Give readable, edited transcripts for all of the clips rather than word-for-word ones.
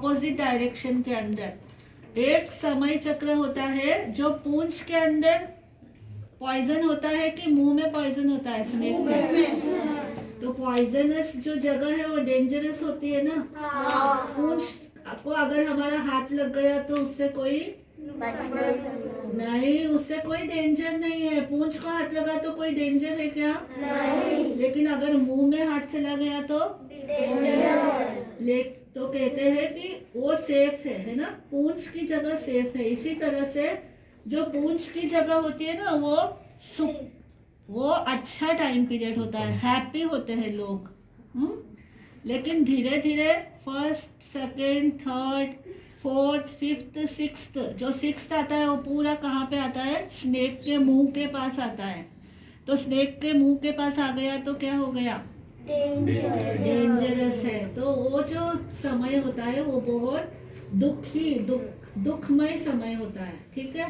Opposite direction के अंदर। एक समय चक्र होता है जो पूंछ के अंदर पॉइजन होता है कि मुंह में पॉइजन होता है स्नेक में। तो पॉइजनस जो जगह है वो डेंजरस होती है ना। पूंछ को अगर हमारा हाथ लग गया तो उससे कोई नहीं, उससे कोई डेंजर नहीं है। पूंछ को हाथ लगा तो कोई डेंजर है क्या? नहीं। लेकिन अगर मुंह में हाथ चला गया तो तो कहते हैं कि वो सेफ है ना, पूंछ की जगह सेफ है। इसी तरह से जो पूंछ की जगह होती है ना वो अच्छा टाइम पीरियड होता है, हैप्पी होते हैं लोग। लेकिन धीरे धीरे first, second, third, fourth, fifth, sixth, जो सिक्स्थ आता है वो पूरा कहाँ पे आता है? स्नेक के मुंह के पास आता है। तो स्नेक के मुंह के पास आ गया तो क्या हो गया? डेंजरस है। तो वो जो समय होता है वो बहुत दुखमय समय होता है, ठीक है।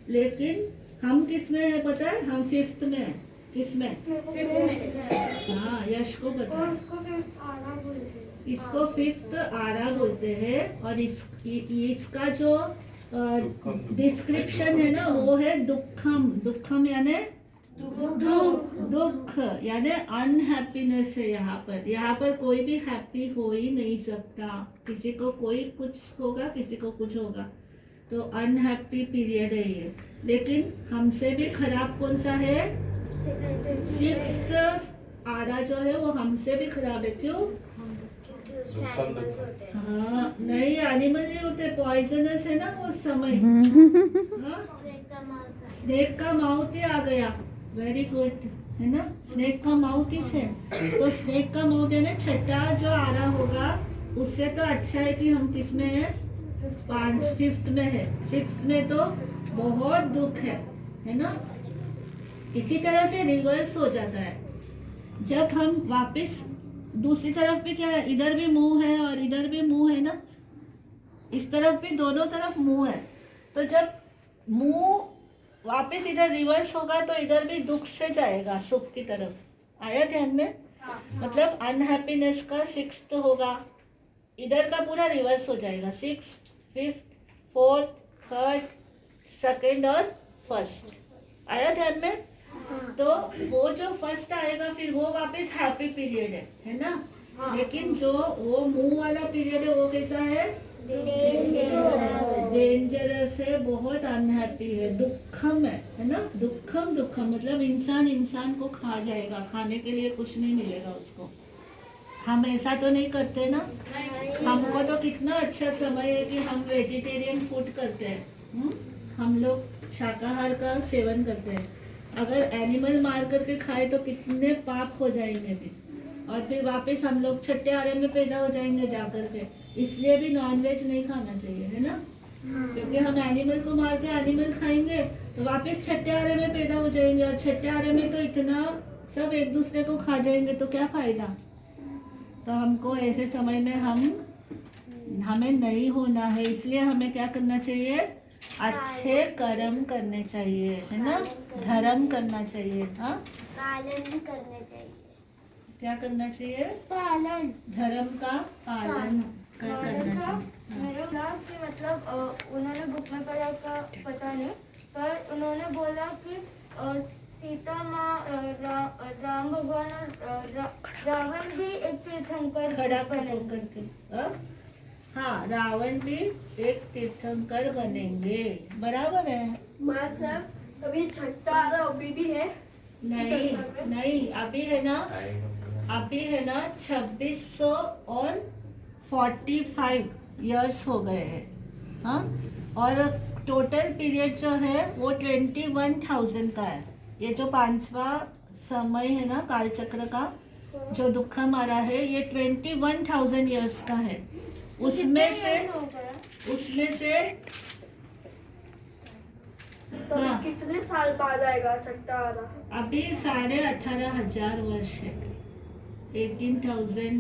लेकिन हम किस में है पता है? हम फिफ्थ में है। किस में? हाँ, यश को पता है। इसको फिफ्थ आरा बोलते हैं। और इसका जो डिस्क्रिप्शन है ना वो है दुखम यानी दुख यानी अनहैप्पीनेस है। यहाँ पर कोई भी हैप्पी हो ही नहीं सकता। किसी को कोई कुछ होगा, किसी को कुछ होगा, तो अनहैप्पी पीरियड है ये। लेकिन हमसे भी खराब कौन सा है? सिक्स्थ आरा जो है वो हमसे भी खराब है। क्यों? हाँ, नहीं, एनिमल नहीं होते, पॉइजनस है ना वो समय। स्नेक का माउथ ही आ गया। वेरी गुड, है ना, स्नेक का माउथ ही है। तो स्नेक का माउथ है ना, छठा जो आ रहा होगा उससे तो अच्छा है कि हम किस में है? फिफ्थ में है। सिक्स्थ में तो बहुत दुख है ना। इसी तरह से रिवर्स हो जाता है। जब हम वापस दूसरी तरफ भी क्या है? इधर भी मुंह है और इधर भी मुंह है ना, इस तरफ भी दोनों तरफ मुंह है। तो जब मुंह वापस इधर रिवर्स होगा तो इधर भी दुख से जाएगा सुख की तरफ। आया ध्यान में? मतलब अनहैप्पीनेस का सिक्स्थ होगा, इधर का पूरा रिवर्स हो जाएगा। Sixth, fifth, fourth, third, second और फर्स्ट। आया ध्यान में? तो वो जो फर्स्ट आएगा फिर वो वापस हैप्पी पीरियड है ना। लेकिन जो वो मुंह वाला पीरियड है वो कैसा है? डेंजरस है, बहुत अनहैप्पी है, दुखम है ना। दुखम मतलब इंसान को खा जाएगा, खाने के लिए कुछ नहीं मिलेगा उसको। हम ऐसा तो नहीं करते ना। हमको तो कितना अच्छा समय है कि हम वेजिटेरियन फूड करते हैं। हम लोग शाकाहार का सेवन करते हैं। अगर एनिमल मार करके खाए तो कितने पाप हो जाएंगे भी, और फिर वापस हम लोग छठे आरे में पैदा हो जाएंगे जाकर के। इसलिए भी नॉनवेज नहीं खाना चाहिए, है ना। क्योंकि हम एनिमल को मार के एनिमल खाएंगे तो वापस छठे आरे में पैदा हो जाएंगे, और छठे आरे में तो इतना सब एक दूसरे को खा जाएंगे तो क्या फायदा। तो हमको ऐसे समय में हमें नहीं होना है। इसलिए हमें क्या करना चाहिए? अच्छे कर्म करने चाहिए, है ना, धर्म करना चाहिए। हाँ, पालन करना चाहिए। क्या करना चाहिए? पालन, धर्म का पालन करना चाहिए। मेरे कि मतलब उन्होंने बुक में पढ़ा का पता नहीं, पर उन्होंने बोला कि सीता माँ, राम भगवान और रावण भी एक तीर्थंकर खड़ा करके। हाँ, रावण भी एक तीर्थंकर बनेंगे, बराबर है। माँ साहब, अभी छठा आ रहा अभी भी है? नहीं, अभी है ना 2600 और 45 इयर्स हो गए हैं। हाँ, और टोटल पीरियड जो है वो 21,000 का है। ये जो पांचवा समय है ना कालचक्र का, जो दुखम आ रहा है, ये 21,000 इयर्स का है। उसमें से तो हाँ, कितने साल बाद आएगा छठा आ रहा? अभी 18,500 वर्ष है। 18,000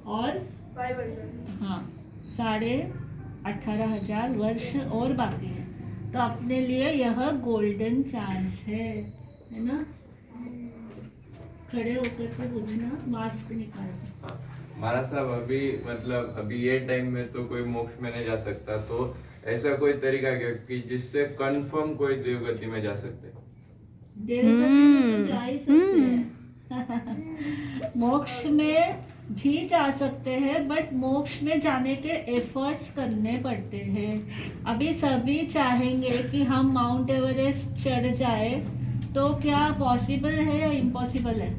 और 500। हाँ, 18,500 वर्ष और बाकी है। तो अपने लिए यह गोल्डन चांस है ना। खड़े होकर के पूछना, मास्क निकाल। महाराज साहब अभी मतलब अभी ये टाइम में तो कोई मोक्ष में नहीं जा सकता, तो ऐसा कोई तरीका है क्या कि जिससे कंफर्म कोई देवगति में जा सकते? देवगति में तो जा ही सकते हैं मोक्ष में भी जा सकते हैं, बट मोक्ष में जाने के एफर्ट्स करने पड़ते हैं। अभी सभी चाहेंगे कि हम माउंट एवरेस्ट चढ़ जाए, तो क्या पॉसिबल है या इम्पॉसिबल है?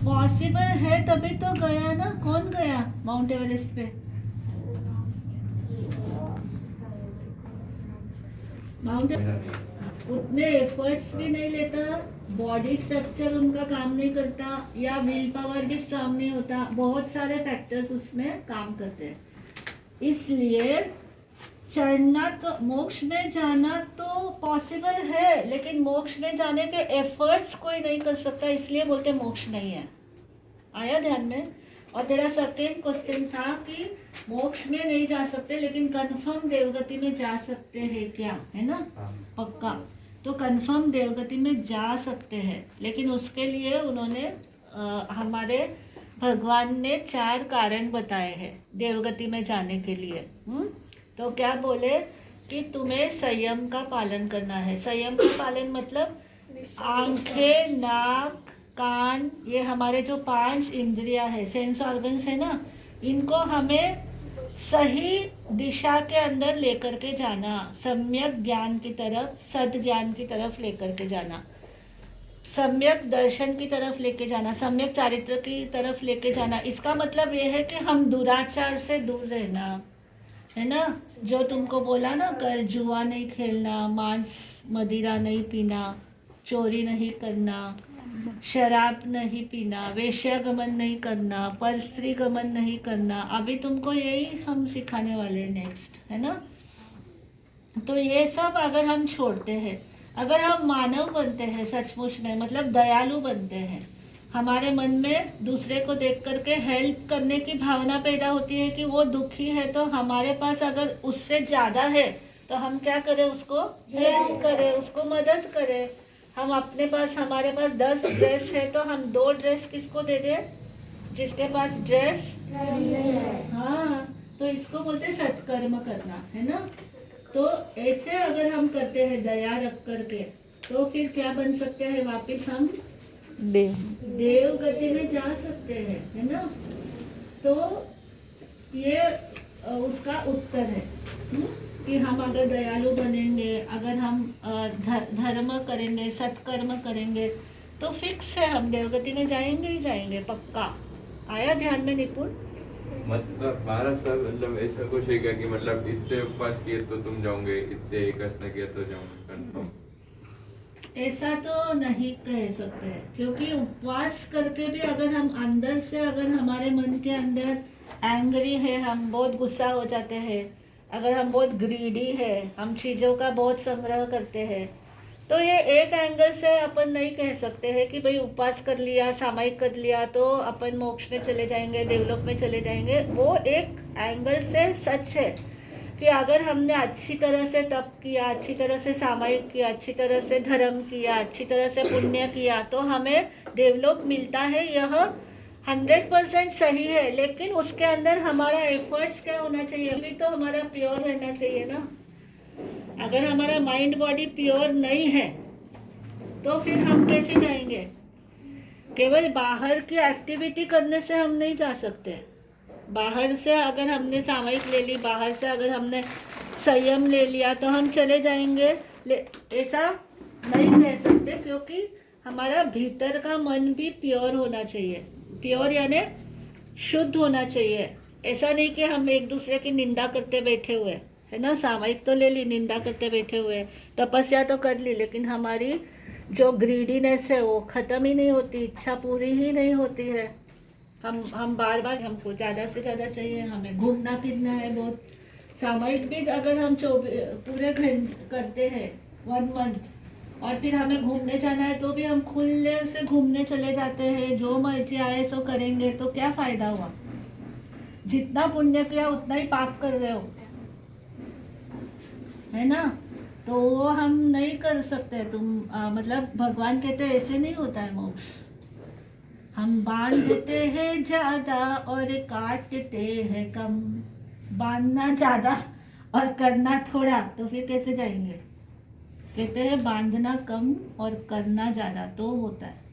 पॉसिबल है तभी तो गया ना। कौन गया माउंट एवरेस्ट पे? माउंट उतने एफर्ट्स भी नहीं लेता, बॉडी स्ट्रक्चर उनका काम नहीं करता, या विल पावर भी स्ट्रांग नहीं होता, बहुत सारे फैक्टर्स उसमें काम करते हैं। इसलिए चढ़ना तो, मोक्ष में जाना तो पॉसिबल है, लेकिन मोक्ष में जाने के एफर्ट्स कोई नहीं कर सकता, इसलिए बोलते मोक्ष नहीं है। आया ध्यान में? और तेरा सेकेंड क्वेश्चन था कि मोक्ष में नहीं जा सकते लेकिन कंफर्म देवगति में जा सकते हैं क्या, है ना? पक्का। तो कंफर्म देवगति में जा सकते हैं, लेकिन उसके लिए उन्होंने हमारे भगवान ने 4 कारण बताए हैं देवगति में जाने के लिए। तो क्या बोले कि तुम्हें संयम का पालन करना है। संयम का पालन मतलब आंखें, नाक, कान, ये हमारे जो 5 इंद्रियां है, सेंस ऑर्गन्स है ना, इनको हमें सही दिशा के अंदर लेकर के जाना, सम्यक ज्ञान की तरफ, सद ज्ञान की तरफ लेकर के जाना, सम्यक दर्शन की तरफ लेके जाना, सम्यक चारित्र की तरफ लेके जाना। इसका मतलब ये है कि हम दुराचार से दूर रहना, है ना? जो तुमको बोला ना कल, जुआ नहीं खेलना, मांस मदिरा नहीं पीना, चोरी नहीं करना, शराब नहीं पीना, वेश्यागमन नहीं करना, परस्त्री गमन नहीं करना। अभी तुमको यही हम सिखाने वाले हैं नेक्स्ट, है ना? तो ये सब अगर हम छोड़ते हैं, अगर हम मानव बनते हैं सचमुच में, मतलब दयालु बनते हैं, हमारे मन में दूसरे को देख करके हेल्प करने की भावना पैदा होती है कि वो दुखी है, तो हमारे पास अगर उससे ज़्यादा है तो हम क्या करें? उसको हेल्प करें, उसको मदद करें। हम अपने पास, हमारे पास 10 ड्रेस है तो हम 2 ड्रेस किसको दे दें? जिसके पास ड्रेस नहीं है। हाँ, तो इसको बोलते हैं सत्कर्म करना, है ना? तो ऐसे अगर हम करते हैं दया रख करके, तो फिर क्या बन सकते हैं? वापस हम देव गति में जा सकते हैं, है ना? तो ये उसका उत्तर है कि हम अगर दयालु बनेंगे, अगर हम धर्म करेंगे, सत्कर्म करेंगे, तो फिक्स है हम देवगति में जाएंगे ही जाएंगे, पक्का। आया ध्यान में निपुण? मतलब महाराज साहब, मतलब ऐसा कुछ है क्या कि मतलब इतने उपवास किए तो तुम जाओगे, इतने एकादशी किए तो जाओगे कंफर्म? ऐसा तो नहीं कह सकते, क्योंकि उपवास करके भी अगर हम अंदर से, अगर हमारे मन के अंदर एंग्री है, हम बहुत गुस्सा हो जाते हैं, अगर हम बहुत ग्रीडी है, हम चीज़ों का बहुत संग्रह करते हैं, तो ये एक एंगल से अपन नहीं कह सकते हैं कि भाई उपवास कर लिया, सामायिक कर लिया तो अपन मोक्ष में चले जाएंगे, देवलोक में चले जाएंगे। वो एक एंगल से सच है कि अगर हमने अच्छी तरह से तप किया, अच्छी तरह से सामायिक किया, अच्छी तरह से धर्म किया, अच्छी तरह से पुण्य किया, तो हमें देवलोक मिलता है। यह 100% सही है, लेकिन उसके अंदर हमारा एफर्ट्स क्या होना चाहिए? अभी तो हमारा प्योर रहना चाहिए ना। अगर हमारा माइंड बॉडी प्योर नहीं है तो फिर हम कैसे जाएंगे? केवल बाहर की एक्टिविटी करने से हम नहीं जा सकते। बाहर से अगर हमने सामायिक ले ली, बाहर से अगर हमने संयम ले लिया तो हम चले जाएंगे, ऐसा नहीं कह सकते, क्योंकि हमारा भीतर का मन भी प्योर होना चाहिए। प्योर यानी शुद्ध होना चाहिए। ऐसा नहीं कि हम एक दूसरे की निंदा करते बैठे हुए, है ना? सामायिक तो ले ली, निंदा करते बैठे हुए, तपस्या तो कर ली, लेकिन हमारी जो ग्रीडीनेस है वो ख़त्म ही नहीं होती, इच्छा पूरी ही नहीं होती है। हम बार बार, हमको ज़्यादा से ज़्यादा चाहिए, हमें घूमना फिरना है बहुत। सामायिक भी अगर हम पूरे घंटे करते हैं 1 मंथ, और फिर हमें घूमने जाना है तो भी हम खुले से घूमने चले जाते हैं, जो मर्जी आए सो करेंगे, तो क्या फ़ायदा हुआ? जितना पुण्य किया उतना ही पाप कर रहे हो, है ना? तो वो हम नहीं कर सकते। तुम मतलब भगवान कहते हैं ऐसे नहीं होता है मोक्ष। हम बांधते हैं ज्यादा और काटते हैं कम। बांधना ज्यादा और करना थोड़ा, तो फिर कैसे जाएंगे? कहते हैं बांधना कम और करना ज्यादा तो होता है।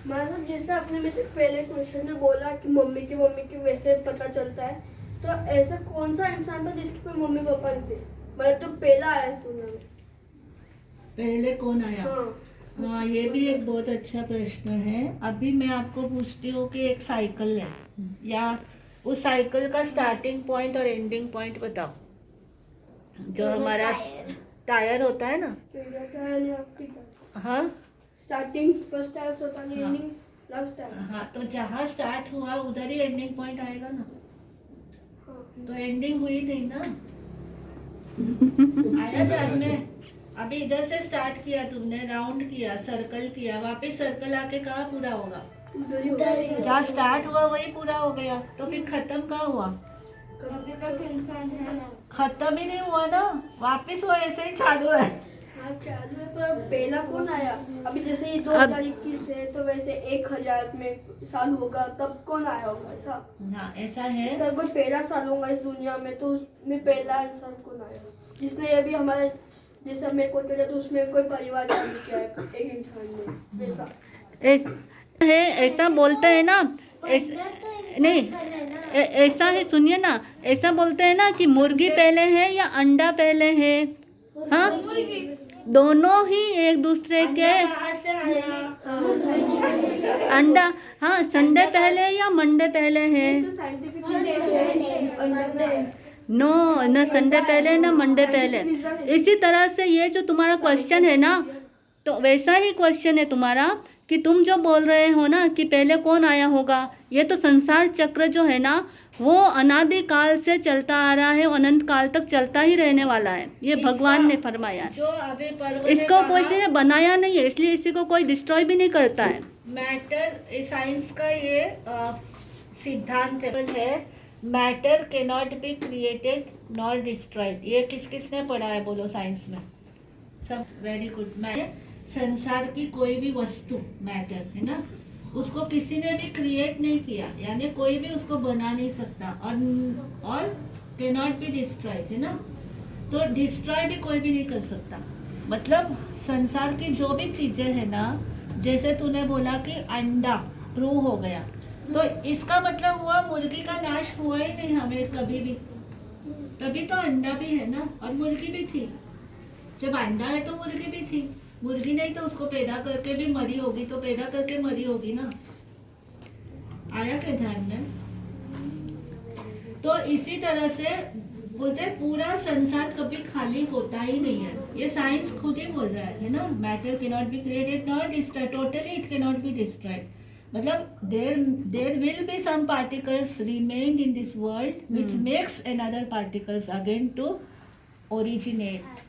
मतलब जैसे आपने मेरे पहले क्वेश्चन में बोला कि मम्मी के वैसे पता चलता है, तो ऐसा कौन सा इंसान था जिसके कोई मम्मी पापा नहीं थे? मतलब तो पहला आया सुनने में। पहले कौन आया? हाँ। हाँ, ये भी एक बहुत अच्छा प्रश्न है। अभी मैं आपको पूछती हूँ कि एक साइकिल है, या उस साइकिल का स्टार्टिंग पॉइंट और एंडिंग पॉइंट बताओ। जो हमारा टायर होता है ना, पहला टायर या आपकी टायर? हाँ स्टार्टिंग फर्स्ट टायर होता है, हाँ। Ending last tyre. हाँ, तो जहाँ स्टार्ट हुआ उधर ही एंडिंग पॉइंट आएगा ना। हाँ। तो एंडिंग हुई नहीं ना। आया ध्यान में? अभी इधर से स्टार्ट किया तुमने, राउंड किया, सर्कल किया, वापस सर्कल आके कहाँ पूरा होगा? उधर ही होगा। जहाँ स्टार्ट हुआ वही पूरा हो गया, तो फिर खत्म कहाँ हुआ? अभी तक इंसान है ना। खत्म ही नहीं हुआ ना, वापस वो ऐसे ही चालू है। हाँ चालू है, पर पहला कौन आया? अभी जैसे ये 2021 है, तो वैसे 1000 में साल होगा, तब कौन आया होगा ऐसा? हाँ, ऐसा है। ऐसा कोई पहला साल होगा इस दुनिया में, तो उसमें पहला इंसान कौन आया जिसने अभी हमारे जैसे हमें कोई पहले, तो उसमें कोई परिवार चालू किया है एक इंसान ने वैसा। है ऐसा बोलते हैं ना, नहीं ऐसा है, सुनिए ना, ऐसा बोलते हैं ना कि मुर्गी पहले है या अंडा पहले है। हाँ, दोनों ही एक दूसरे के। कहाँ से आया? अंडा, हाँ, संडे पहले या मंडे पहले है? नो, न संडे पहले न मंडे पहले। इसी तरह से ये जो तुम्हारा क्वेश्चन है ना, तो वैसा ही क्वेश्चन है तुम्हारा कि तुम जो बोल रहे हो ना कि पहले कौन आया होगा, ये तो संसार चक्र जो है ना, वो अनादि काल से चलता आ रहा है, अनंत काल तक चलता ही रहने वाला है। ये भगवान ने फरमाया है। जो अभी पर्व ने इसको कहा, कोई ने बनाया नहीं है, इसलिए इसी को कोई डिस्ट्रॉय भी नहीं करता है। मैटर साइंस का ये सिद्धांत है, मैटर के not be created not destroyed. ये किस किसने पढ़ा है बोलो साइंस में? सब वेरी गुड। मैं संसार की कोई भी वस्तु मैटर है ना, उसको किसी ने भी क्रिएट नहीं किया, यानी कोई भी उसको बना नहीं सकता, और के नॉट बी डिस्ट्रॉयड है ना, तो डिस्ट्रॉय भी कोई भी नहीं कर सकता। मतलब संसार की जो भी चीजें है ना, जैसे तूने बोला कि अंडा प्रूव हो गया, तो इसका मतलब हुआ मुर्गी का नाश हुआ ही नहीं हमें कभी भी। तभी तो अंडा भी है ना, और मुर्गी भी थी। जब अंडा है तो मुर्गी भी थी, मुर्गी नहीं तो उसको पैदा करके भी मरी होगी, तो पैदा करके मरी होगी ना। आया क्या ध्यान में? तो इसी तरह से बोलते हैं पूरा संसार कभी खाली होता ही नहीं है। ये साइंस खुद ही बोल रहा है ना, matter can not be created not destroyed, totally it can not be destroyed. मतलब there will be some particles remained in this world which makes another particles again to originate,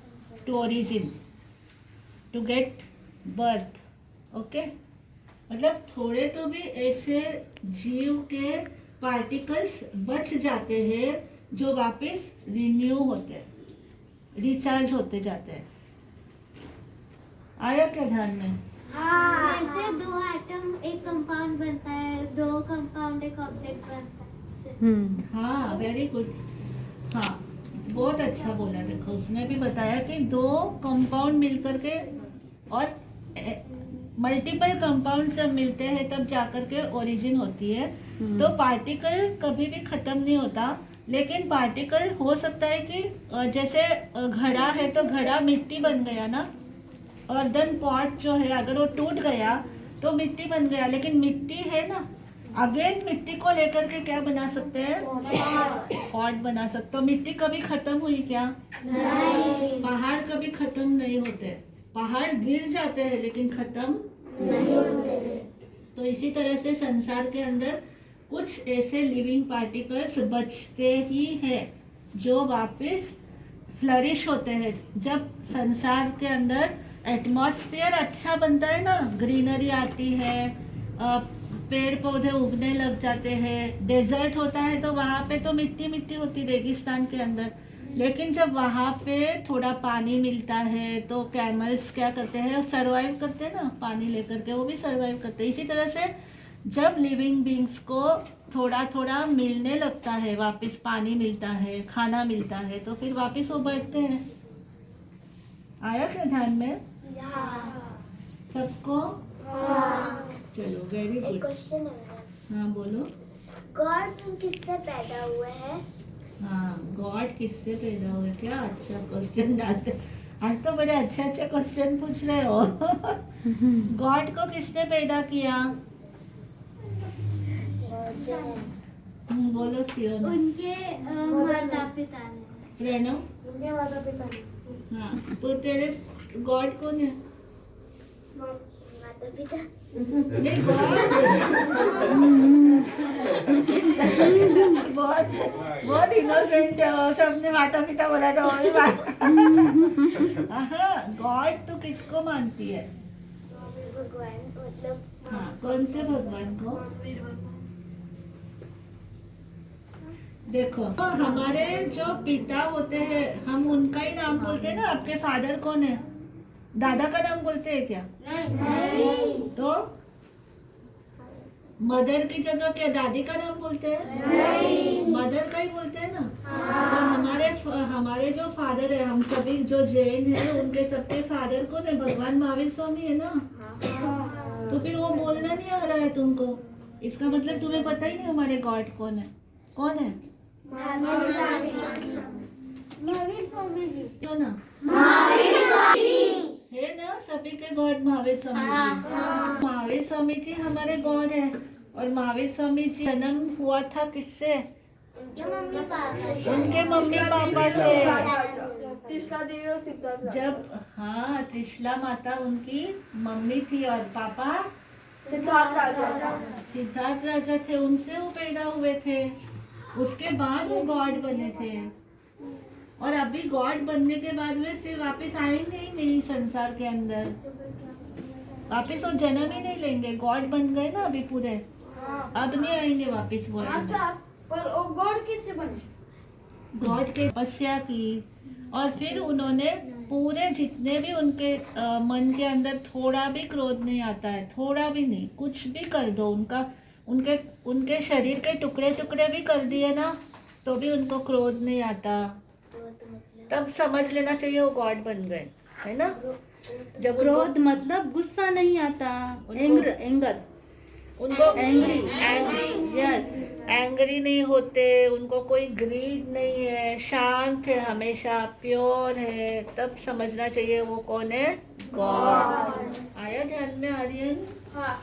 to origin, to get birth. Okay, मतलब थोड़े तो भी ऐसे जीव के particles बच जाते हैं जो वापस रिन्यू होते हैं, रिचार्ज होते जाते हैं। आया क्या ध्यान में? जैसे 2 एटम एक कंपाउंड बनता है, 2 कंपाउंड एक ऑब्जेक्ट बनता है। हाँ, वेरी गुड। हाँ, बहुत अच्छा बोला। देखो उसने भी बताया कि 2 कंपाउंड मिलकर के और मल्टीपल कंपाउंड जब मिलते हैं तब जाकर के ओरिजिन होती है। तो पार्टिकल कभी भी खत्म नहीं होता, लेकिन पार्टिकल हो सकता है कि जैसे घड़ा है तो घड़ा मिट्टी बन गया ना, अर्दन पॉट जो है अगर वो टूट गया तो मिट्टी बन गया, लेकिन मिट्टी है ना, अगेन मिट्टी को लेकर के क्या बना सकते हैं? पॉट बना सकते हो। मिट्टी कभी खत्म हुई क्या? नहीं। पहाड़ कभी खत्म नहीं होते, पहाड़ गिर जाते हैं लेकिन खत्म नहीं होते। तो इसी तरह से संसार के अंदर कुछ ऐसे लिविंग पार्टिकल्स बचते ही हैं जो वापस फ्लरिश होते हैं। जब संसार के अंदर एटमॉस्फेयर अच्छा बनता है ना, ग्रीनरी आती है, पेड़ पौधे उगने लग जाते हैं, डेजर्ट होता है तो वहाँ पे तो मिट्टी मिट्टी होती, रेगिस्तान के अंदर लेकिन जब वहाँ पे थोड़ा पानी मिलता है तो कैमल्स क्या करते हैं, सरवाइव करते हैं ना पानी लेकर के, वो भी सरवाइव करते हैं। इसी तरह से जब लिविंग बींग्स को थोड़ा थोड़ा मिलने लगता है, वापस पानी मिलता है, खाना मिलता है, तो फिर वापस वो बढ़ते हैं। आया क्या ध्यान में सबको? चलो वेरी एक गुड। क्वेश्चन है, हाँ बोलो। गॉड किससे पैदा हुए हैं? हाँ, गॉड किससे पैदा हुए? क्या अच्छा क्वेश्चन डालते, आज तो बड़े अच्छे अच्छे क्वेश्चन पूछ रहे हो। गॉड को किसने पैदा किया? बोलो सियोना। उनके माता पिता ने। प्रणव। उनके माता पिता ने। हाँ, तो तेरे गॉड कौन है? माता पिता। नहीं, गॉड बहुत बहुत इनोसेंट हो, सबने माता पिता बोला था वही बात। हाँ, गॉड तो किसको मानती है? भगवान, मतलब हाँ, कौन से भगवान को? देखो, तो हमारे जो पिता होते हैं हम उनका ही नाम बोलते हैं ना। आपके फादर कौन है? दादा का नाम बोलते हैं क्या? नहीं। तो मदर की जगह क्या दादी का नाम बोलते हैं? मदर का ही बोलते हैं ना। तो हमारे जो फादर है, हम सभी जो जैन है उनके सबके फादर कौन है? भगवान महावीर स्वामी है ना। तो फिर वो बोलना नहीं आ रहा है तुमको, इसका मतलब तुम्हें पता ही नहीं हमारे गॉड कौन है। कौन है? महावीर स्वामी जी। क्यों ना? है ना, सभी के गॉड महावीर स्वामी जी। महावीर स्वामी जी हमारे गॉड है। और महावीर स्वामी जी जन्म हुआ था किससे? उनके मम्मी पापा से। उनके मम्मी पापा से। त्रिशला देवी और सिद्धार्थ राजा। जब हाँ, त्रिशला माता उनकी मम्मी थी और पापा सिद्धार्थ राजा। सिद्धार्थ राजा थे, उनसे वो पैदा हुए थे। उसके बाद वो गॉड बने थे। और अभी गॉड बनने के बाद में फिर वापस आएंगे ही नहीं संसार के अंदर, वापस वो जन्म ही नहीं लेंगे। गॉड बन गए ना अभी पूरे, अब नहीं आएंगे वापस वर्ल्ड में। पर वो गॉड कैसे बने? गॉड के तपस्या की और फिर उन्होंने पूरे जितने भी उनके मन के अंदर थोड़ा भी क्रोध नहीं आता है, थोड़ा भी नहीं, कुछ भी कर दो उनका, उनके शरीर के टुकड़े टुकड़े भी कर दिए ना तो भी उनको क्रोध नहीं आता। तब समझ लेना चाहिए वो गॉड बन गए, है ना। जब क्रोध मतलब गुस्सा नहीं आता, एंगर, उनको एंग्री, यस, एंग्री नहीं होते, उनको कोई ग्रीड नहीं है, शांत है, हमेशा प्योर है, तब समझना चाहिए वो कौन है? गॉड। आया ध्यान में आर्यन? हाँ।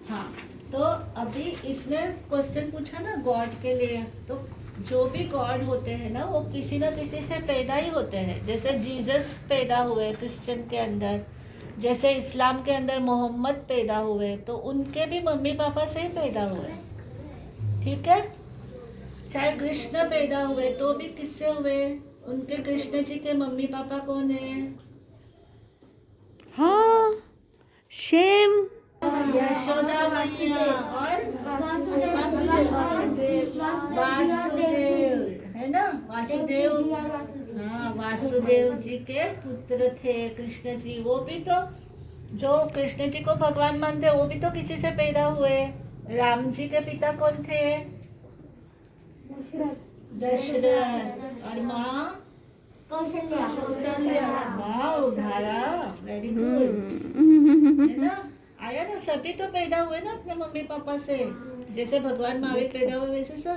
हाँ, तो अभी इसने क्वेश्चन पूछा ना गॉड के लिए, तो जो भी गॉड होते हैं ना वो किसी ना किसी से पैदा ही होते हैं। जैसे जीसस पैदा हुए क्रिश्चियन के अंदर, जैसे इस्लाम के अंदर मोहम्मद पैदा हुए, तो उनके भी मम्मी पापा से ही पैदा हुए, ठीक है। चाहे कृष्ण पैदा हुए तो भी किससे हुए? उनके कृष्ण जी के मम्मी पापा कौन है? हाँ, शेम, यशोदा मैया और वासुदेव, है ना। वासुदेव, हाँ, वासुदेव जी के पुत्र थे कृष्ण जी। वो भी तो, जो कृष्ण जी को भगवान मानते वो भी तो किसी से पैदा हुए। राम जी के पिता कौन थे? दशरथ। और माँ कौशल्या। वाह, धारा, वेरी गुड, है ना। आया ना, सभी तो पैदा हुए ना अपने मम्मी पापा से। जैसे भगवान महावीर पैदा हुए वैसे सब